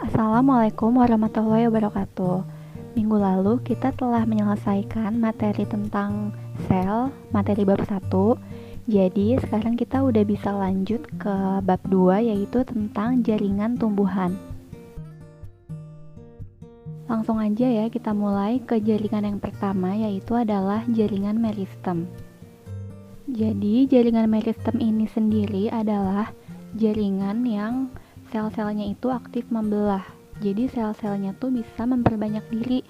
Assalamualaikum warahmatullahi wabarakatuh. Minggu lalu kita telah menyelesaikan materi tentang sel, materi bab 1. Jadi sekarang kita udah bisa lanjut ke bab 2, yaitu tentang jaringan tumbuhan. Langsung aja ya, kita mulai ke jaringan yang pertama, yaitu adalah jaringan meristem. Jadi jaringan meristem ini sendiri adalah jaringan yang sel-selnya itu aktif membelah. Jadi sel-selnya tuh bisa memperbanyak diri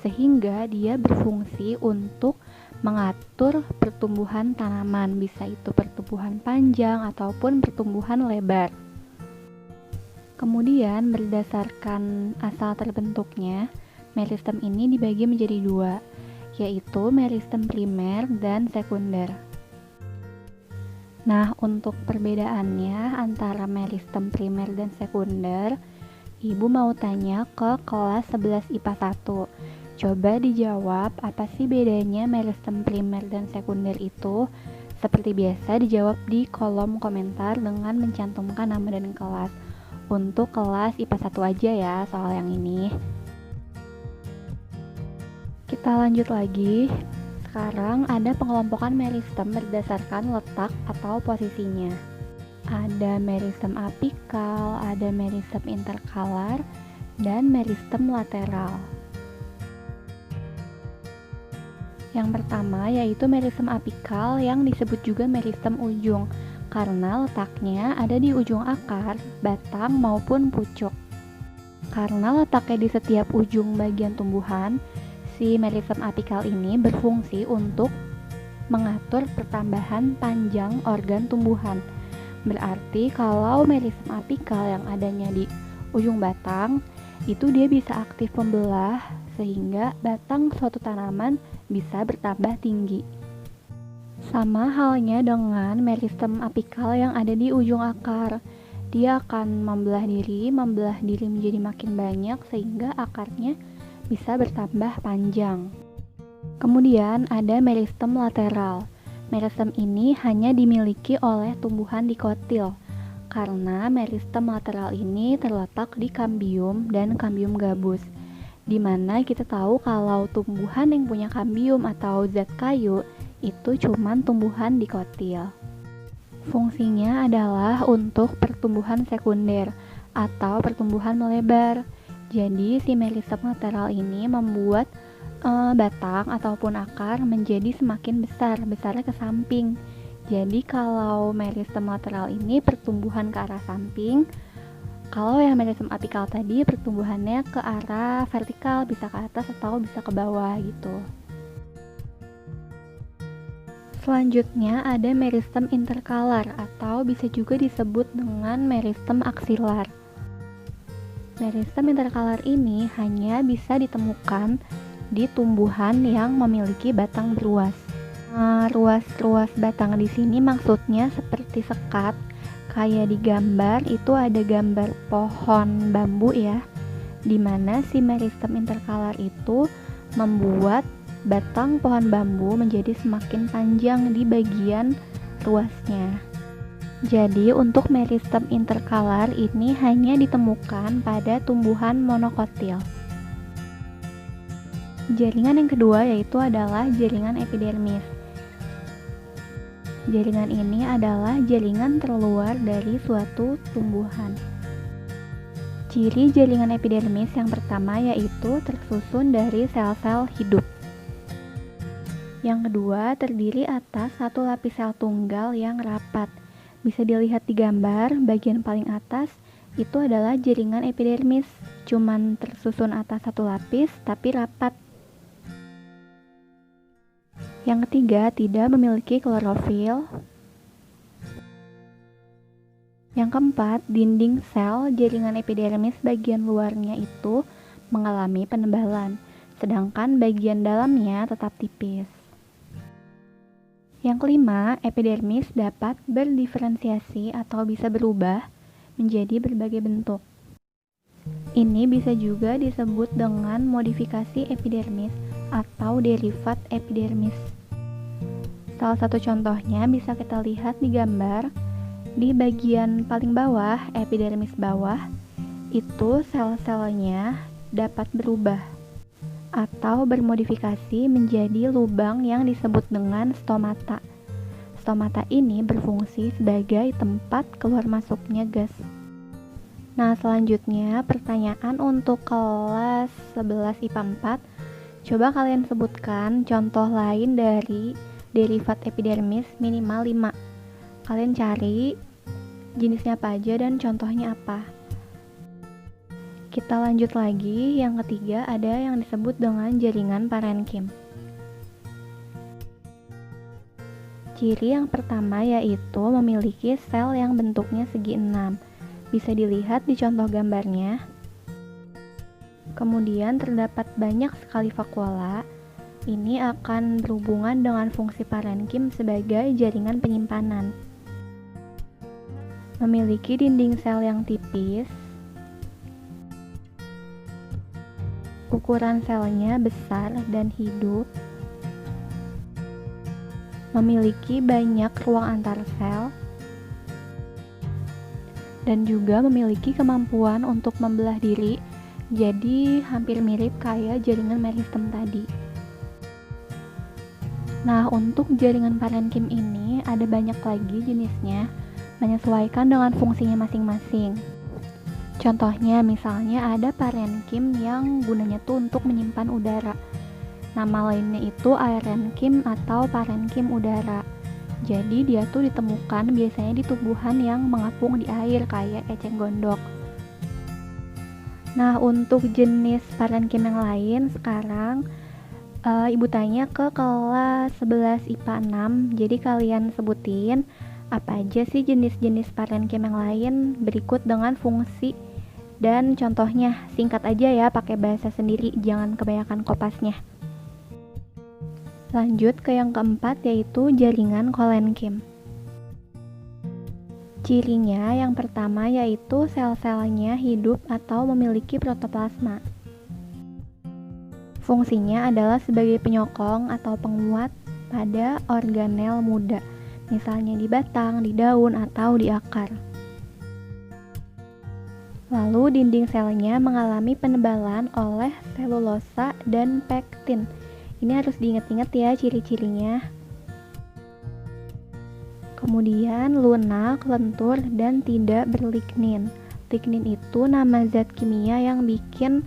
sehingga dia berfungsi untuk mengatur pertumbuhan tanaman, bisa itu pertumbuhan panjang ataupun pertumbuhan lebar. Kemudian berdasarkan asal terbentuknya, meristem ini dibagi menjadi dua, yaitu meristem primer dan sekunder. Nah, untuk perbedaannya antara meristem primer dan sekunder, Ibu mau tanya ke kelas 11 IPA 1. Coba dijawab, apa sih bedanya meristem primer dan sekunder itu? Seperti biasa dijawab di kolom komentar dengan mencantumkan nama dan kelas. Untuk kelas IPA 1 aja ya soal yang ini. Kita lanjut lagi. Sekarang ada pengelompokan meristem berdasarkan letak atau posisinya. Ada meristem apikal, ada meristem interkalar, dan meristem lateral. Yang pertama yaitu meristem apikal yang disebut juga meristem ujung, karena letaknya ada di ujung akar, batang, maupun pucuk. Karena letaknya di setiap ujung bagian tumbuhan, si meristem apikal ini berfungsi untuk mengatur pertambahan panjang organ tumbuhan. Berarti kalau meristem apikal yang adanya di ujung batang, itu dia bisa aktif membelah sehingga batang suatu tanaman bisa bertambah tinggi. Sama halnya dengan meristem apikal yang ada di ujung akar. Dia akan membelah diri menjadi makin banyak sehingga akarnya bisa bertambah panjang. Kemudian ada meristem lateral. Meristem ini hanya dimiliki oleh tumbuhan dikotil, karena meristem lateral ini terletak di kambium dan kambium gabus, di mana kita tahu kalau tumbuhan yang punya kambium atau zat kayu itu cuman tumbuhan dikotil. Fungsinya adalah untuk pertumbuhan sekunder atau pertumbuhan melebar. Jadi si meristem lateral ini membuat batang ataupun akar menjadi semakin besarnya ke samping. Jadi kalau meristem lateral ini pertumbuhan ke arah samping, kalau yang meristem apikal tadi pertumbuhannya ke arah vertikal, bisa ke atas atau bisa ke bawah gitu. Selanjutnya ada meristem interkalar atau bisa juga disebut dengan meristem aksilar. Meristem interkalar ini hanya bisa ditemukan di tumbuhan yang memiliki batang beruas. Ruas-ruas batang di sini maksudnya seperti sekat, kayak di gambar itu ada gambar pohon bambu ya, dimana si meristem interkalar itu membuat batang pohon bambu menjadi semakin panjang di bagian ruasnya. Jadi untuk meristem interkalar ini hanya ditemukan pada tumbuhan monokotil. Jaringan yang kedua yaitu adalah jaringan epidermis. Jaringan ini adalah jaringan terluar dari suatu tumbuhan. Ciri jaringan epidermis yang pertama yaitu tersusun dari sel-sel hidup. Yang kedua terdiri atas satu lapis sel tunggal yang rapat. Bisa dilihat di gambar, bagian paling atas itu adalah jaringan epidermis, cuman tersusun atas satu lapis tapi rapat. Yang ketiga, tidak memiliki klorofil. Yang keempat, dinding sel jaringan epidermis bagian luarnya itu mengalami penebalan, sedangkan bagian dalamnya tetap tipis. Yang kelima, epidermis dapat berdiferensiasi atau bisa berubah menjadi berbagai bentuk. Ini bisa juga disebut dengan modifikasi epidermis atau derivat epidermis. Salah satu contohnya bisa kita lihat di gambar. Di bagian paling bawah, epidermis bawah, itu sel-selnya dapat berubah atau bermodifikasi menjadi lubang yang disebut dengan stomata. Stomata ini berfungsi sebagai tempat keluar masuknya gas. Nah, selanjutnya pertanyaan untuk kelas 11 IPA 4. Coba kalian sebutkan contoh lain dari derivat epidermis minimal 5. Kalian cari jenisnya apa aja dan contohnya apa. Kita lanjut lagi, yang ketiga ada yang disebut dengan jaringan parenkim. Ciri yang pertama yaitu memiliki sel yang bentuknya segi 6. Bisa dilihat di contoh gambarnya. Kemudian terdapat banyak sekali vakuola. Ini akan berhubungan dengan fungsi parenkim sebagai jaringan penyimpanan. Memiliki dinding sel yang tipis. Ukuran selnya besar dan hidup. Memiliki banyak ruang antar sel. Dan juga memiliki kemampuan untuk membelah diri. Jadi hampir mirip kayak jaringan meristem tadi. Nah, untuk jaringan parenkim ini ada banyak lagi jenisnya, menyesuaikan dengan fungsinya masing-masing. Contohnya misalnya ada parenkim yang gunanya tuh untuk menyimpan udara. Nama lainnya itu aerenkim atau parenkim udara. Jadi dia tuh ditemukan biasanya di tumbuhan yang mengapung di air kayak eceng gondok. Nah, untuk jenis parenkim yang lain sekarang Ibu tanya ke kelas 11 IPA 6. Jadi kalian sebutin apa aja sih jenis-jenis parenkim yang lain berikut dengan fungsi dan contohnya. Singkat aja ya, pakai bahasa sendiri, jangan kebanyakan kopasnya. Lanjut ke yang keempat yaitu jaringan kolenkim. Cirinya yang pertama yaitu sel-selnya hidup atau memiliki protoplasma. Fungsinya adalah sebagai penyokong atau penguat pada organel muda, misalnya di batang, di daun, atau di akar. Lalu dinding selnya mengalami penebalan oleh selulosa dan pektin. Ini harus diingat-ingat ya ciri-cirinya. Kemudian lunak, lentur, dan tidak berlignin. Lignin itu nama zat kimia yang bikin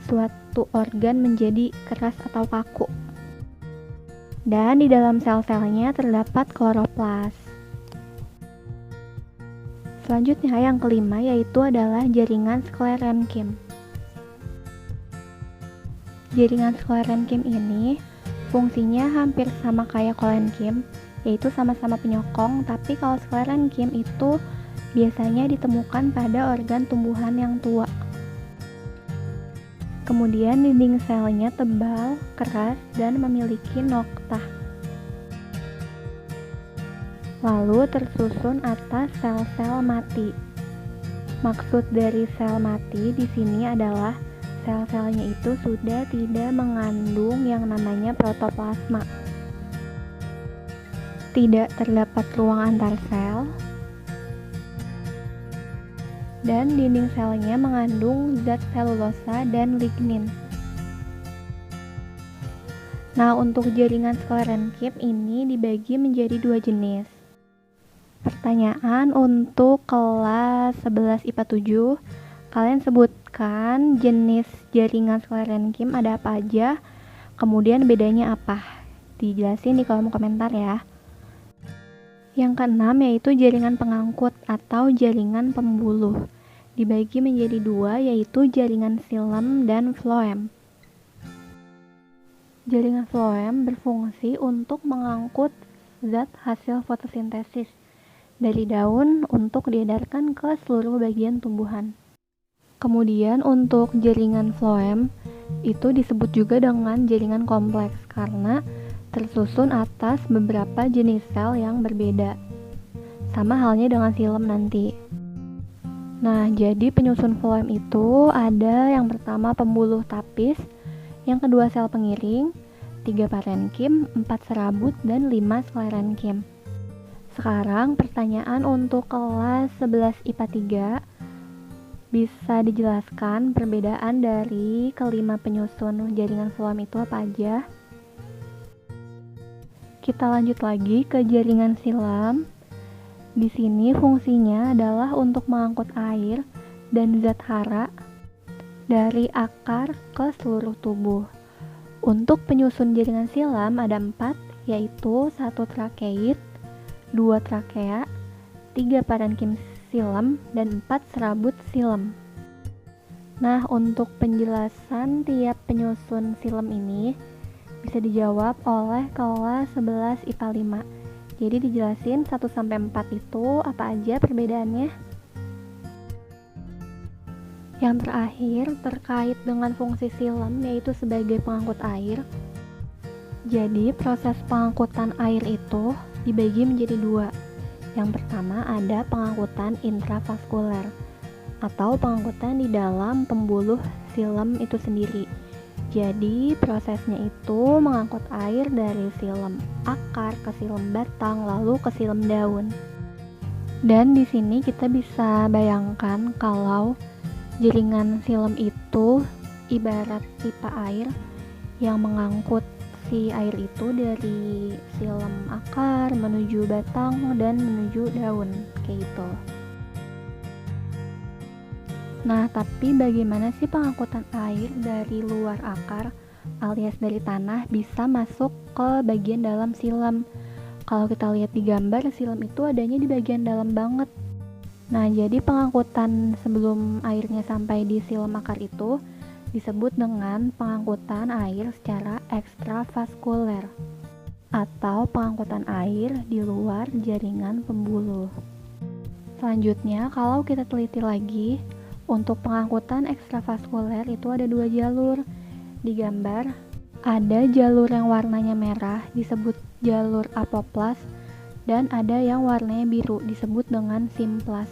suatu organ menjadi keras atau kaku. Dan di dalam sel-selnya terdapat kloroplas. Selanjutnya yang kelima yaitu adalah jaringan sklerenkim. Jaringan sklerenkim ini fungsinya hampir sama kayak kolenkim, yaitu sama-sama penyokong, tapi kalau sklerenkim itu biasanya ditemukan pada organ tumbuhan yang tua. Kemudian dinding selnya tebal, keras, dan memiliki noktah. Lalu tersusun atas sel-sel mati. Maksud dari sel mati di sini adalah sel-selnya itu sudah tidak mengandung yang namanya protoplasma. Tidak terdapat ruang antar sel. Dan dinding selnya mengandung zat selulosa dan lignin. Nah, untuk jaringan sklerenkim ini dibagi menjadi dua jenis. Pertanyaan untuk kelas 11 IPA 7, kalian sebutkan jenis jaringan sklerenkim ada apa aja, kemudian bedanya apa. Dijelasin di kolom komentar ya. Yang keenam yaitu jaringan pengangkut atau jaringan pembuluh. Dibagi menjadi dua yaitu jaringan xilem dan floem. Jaringan floem berfungsi untuk mengangkut zat hasil fotosintesis dari daun untuk diedarkan ke seluruh bagian tumbuhan. Kemudian untuk jaringan floem itu disebut juga dengan jaringan kompleks karena tersusun atas beberapa jenis sel yang berbeda. Sama halnya dengan xilem nanti. Nah, jadi penyusun floem itu ada yang pertama pembuluh tapis, yang kedua sel pengiring, 3 parenkim, 4 serabut, dan 5 sklerenkim. Sekarang pertanyaan untuk kelas 11 IPA 3. Bisa dijelaskan perbedaan dari kelima penyusun jaringan silam itu apa aja? Kita lanjut lagi ke jaringan silam. Di sini fungsinya adalah untuk mengangkut air dan zat hara dari akar ke seluruh tubuh. Untuk penyusun jaringan silam ada 4, yaitu 1 trakeit, 2 trakea, 3 parenkim silam, dan 4 serabut silam. Nah, untuk penjelasan tiap penyusun silam ini bisa dijawab oleh kelas 11 IPA 5. Jadi dijelasin 1-4 itu apa aja perbedaannya. Yang terakhir terkait dengan fungsi silam, yaitu sebagai pengangkut air. Jadi proses pengangkutan air itu dibagi menjadi 2. Yang pertama ada pengangkutan intravaskuler atau pengangkutan di dalam pembuluh silam itu sendiri. Jadi prosesnya itu mengangkut air dari silam akar ke silam batang lalu ke silam daun. Dan di sini kita bisa bayangkan kalau jaringan silam itu ibarat pipa air yang mengangkut si air itu dari silam akar menuju batang dan menuju daun, kayak gitu. Nah, tapi bagaimana sih pengangkutan air dari luar akar alias dari tanah bisa masuk ke bagian dalam silam? Kalau kita lihat di gambar, silam itu adanya di bagian dalam banget. Nah, jadi pengangkutan sebelum airnya sampai di silam akar itu disebut dengan pengangkutan air secara ekstravaskuler atau pengangkutan air di luar jaringan pembuluh. Selanjutnya, kalau kita teliti lagi, untuk pengangkutan ekstravaskuler itu ada 2 jalur. Di gambar ada jalur yang warnanya merah disebut jalur apoplas dan ada yang warnanya biru disebut dengan simplas.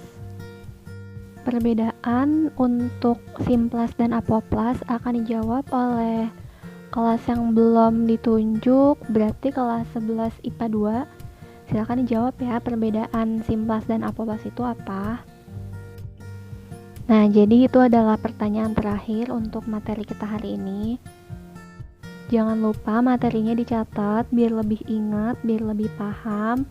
Perbedaan untuk simplas dan apoplas akan dijawab oleh kelas yang belum ditunjuk, berarti kelas 11 IPA 2. Silakan dijawab ya, perbedaan simplas dan apoplas itu apa? Nah, jadi itu adalah pertanyaan terakhir untuk materi kita hari ini. Jangan lupa materinya dicatat biar lebih ingat, biar lebih paham.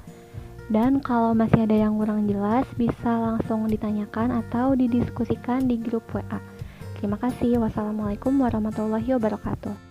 Dan kalau masih ada yang kurang jelas, bisa langsung ditanyakan atau didiskusikan di grup WA. Terima kasih. Wassalamualaikum warahmatullahi wabarakatuh.